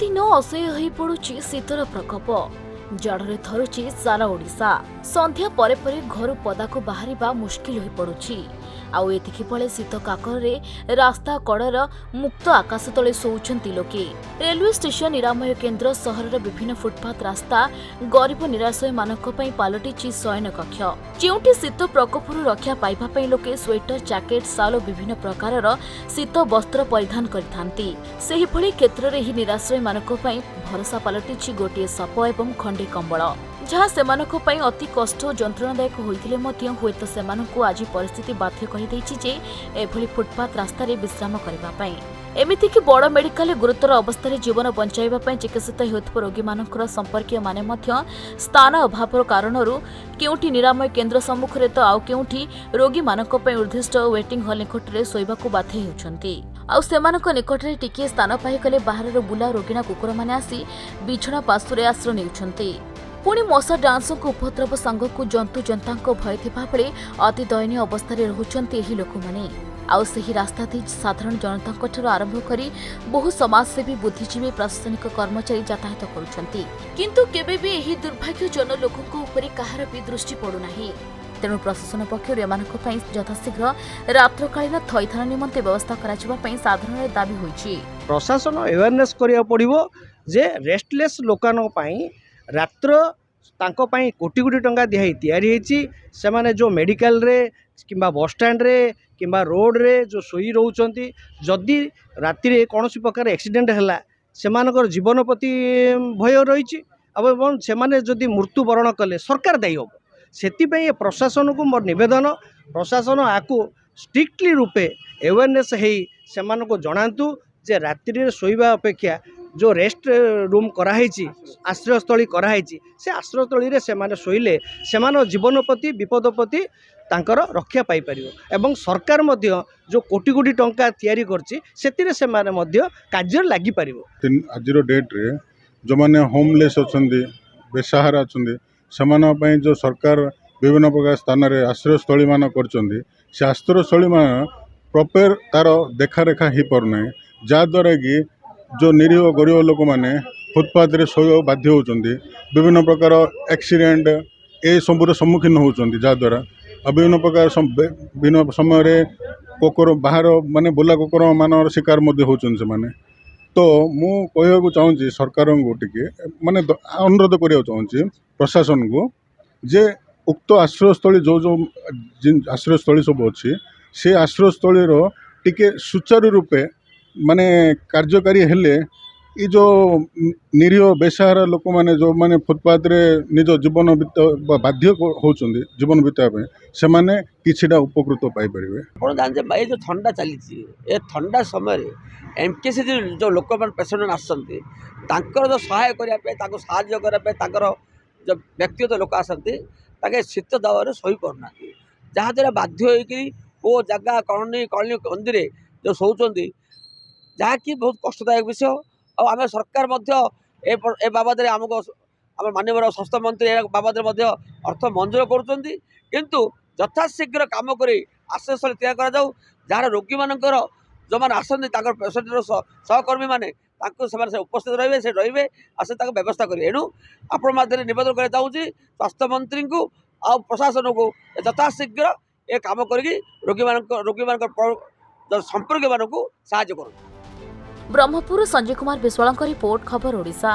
दिन असह्य हो पड़ुछि शीतर प्रकोप जड़े थरुछि सारा ओडिशा। संध्या परे परे घर पदाकू बाहरिबा मुश्किल हो पड़ुछि। आउ एतिकी पळे शीत काकरे रास्ता कड़र मुक्त आकाश तले शोउछंती लोके। रेलवे स्टेशन निरामय केन्द्र सहरर विभिन्न फुटपाथ रास्ता गरीब निराश्रय मानक पई पालटिछि शयन कक्ष। जेउठी शीत प्रकोपरु रक्षा पाइबा पई लोके स्वेटर जैकेट साल विभिन्न प्रकारर शीत वस्त्र परिधान करिथांती। सेहि भଳି क्षेत्ररे ही निराश्रय मानक पई भरोसा पालटिछि गोटिए सप एवं खंडे कंबल जहाँ सेमानक पई अति कष्ट और जंत्रणादायक होइथिले मध्य हुएत सेमानकु आज परिस्थिति बाध्य करिदैछि जे एभଳି फुटपाथ रास्ता रे विश्राम करिबा पई। एमिति कि बड़ मेडिकल गुरुतर अवस्था जीवन बंचाइबा पई चिकित्सित हेउथबा रोगी मानकर संपर्कीय माने मध्य स्थान अभाव कारणरू केउठी निरामय केन्द्र सम्मुखरे तो आउ केउठी रोगी मानक पई निर्दिष्ट वेटिंग हॉल निकटरे सोइबाकू बाध्य हेउछंती। आउ सेमानक निकटरे टिके स्थान पाइ गले बाहरर बुला रोगिणा कुकुर माने आसी बिछड़ा पासुरे आश्रय नेउछंती। पुणी मशा डांसक उपद्रव सांगकू जंतु जंतांक भय थिबा बेले अति दयनीय अवस्था रहुछंती एही लोकमाने। आउ सही रास्ता दे साधारण जनतांक ठर आरंभ करी बहु समाजसेवी बुद्धिजीवी प्रशासनिक कर्मचारी यातायात करुछंती, किंतु केबे भी एही दुर्भाग्यजन लोकक उपरे काहार भी दृष्टि पड़ु नाही। तेणु प्रशासन पक्षर एमानक पई यथाशीघ्र रात्रकालीन थैथान निमंते व्यवस्था कराजिबा पई साधारण दाबी होईछि। प्रशासन अवेयरनेस करिया पड़िबो जे रेस्टलेस लोकानो पई रात्र तांको पई कोटी कोटी टंका दिहाई तैयारी हेची। से माने जो मेडिकल रे किंबा बस स्टैंड रे किंबा रोड रे जो सोई रहउचंती जदि राति रे कोनोसी प्रकार एक्सीडेंट हैला सेमानकर जीवन प्रति भय रहिछि। अब सेमाने जदि मृत्यु वरण कले सरकार दायी हो। सेति पई प्रशासन को मोर निवेदन प्रशासन आकु स्ट्रिक्टली रूपे अवेयरनेस हेई सेमान को जणांतु जे रात्रि रे सोइबा अपेक्षा जो रेस्ट रूम कराई आश्रयस्थली कराई से आश्रयस्थली रे सेमाने सोइले सेमान जीवन प्रति विपद प्रति तांकर रक्षा पाई परियो। एवं सरकार मध्य जो कोटी कोटी टंका तैयारी करछि सेतिरे सेमाने मध्य कार्य लागि परियो। आजिरो डेट रे जो माने होमलेस अछंदी बेसहारा अछंदी सेमान पई जो सरकार विभिन्न प्रकार स्थान रे आश्रयस्थली मान करछंदी से आश्रयस्थली मान प्रॉपर तार देखा रेखा ही परनै जा द्वारा कि जो निरीह गरीब लोक मैंने फुटपाथ रे शोया बाध्य होचंदी। विभिन्न प्रकार एक्सीडेंट ए सबुर सम्मुखीन होचंदी जहाँद्वारा विभिन्न प्रकार विभिन्न समय कोकर बाहर माने बुला कोकर मान शिकार होचंदी से माने। तो मु कहू चाहूँगी सरकार को टिके माने अनुरोध करिया चाहूँगी प्रशासन को जे उक्त आश्रयस्थली जो जो आश्रयस्थली सब अच्छी से आश्रयस्थली टिके सुचारू रूपे माने कार्यकारी हेले ई जो निरीह बेसहारा लोक माने जो माने फुटपाथ रे निज जीवन बाध्य होचंदी जीवन बिताबे से माने किछिटा उपकृत पाई परिबे। आपण जान भाई जो ठंडा चली ए ठंडा समय एमकेसी जो लोक मान पेशेंट आसंती तांकर जो सहाय करिया पे ताको साहाय्य करिया पे तांकर जो व्यक्तिगत लोक आसंती ताके शीत दावर सही करना जहाँ द्वारा बाध्य होइकरी ओ जगह कॉलोनी मंदिर जो सोचंती जहाँकि बहुत कष्टदायक विषय। और आम सरकार ए बाबद आमको आम माननीय स्वास्थ्य मंत्री बाबद अर्थ मंजूर करुँच किंतु यथाशीघ्र कम कर आश्रयस्थल तैयार करा जार रोगी मानकर जो मैंने आसती पेशेंट सहकर्मी मैंने उपस्थित रही से रे आसे व्यवस्था करें। एणु आपण मध्य निवेदन करना चाहूँगी स्वास्थ्य मंत्री को आ प्रशासन को यथाशीघ्र ए कम कर रोगी मान संपर्क मानक साहाय्य करूँ। ब्रह्मपुर संजय कुमार विश्वाल रिपोर्ट खबर ओडिशा।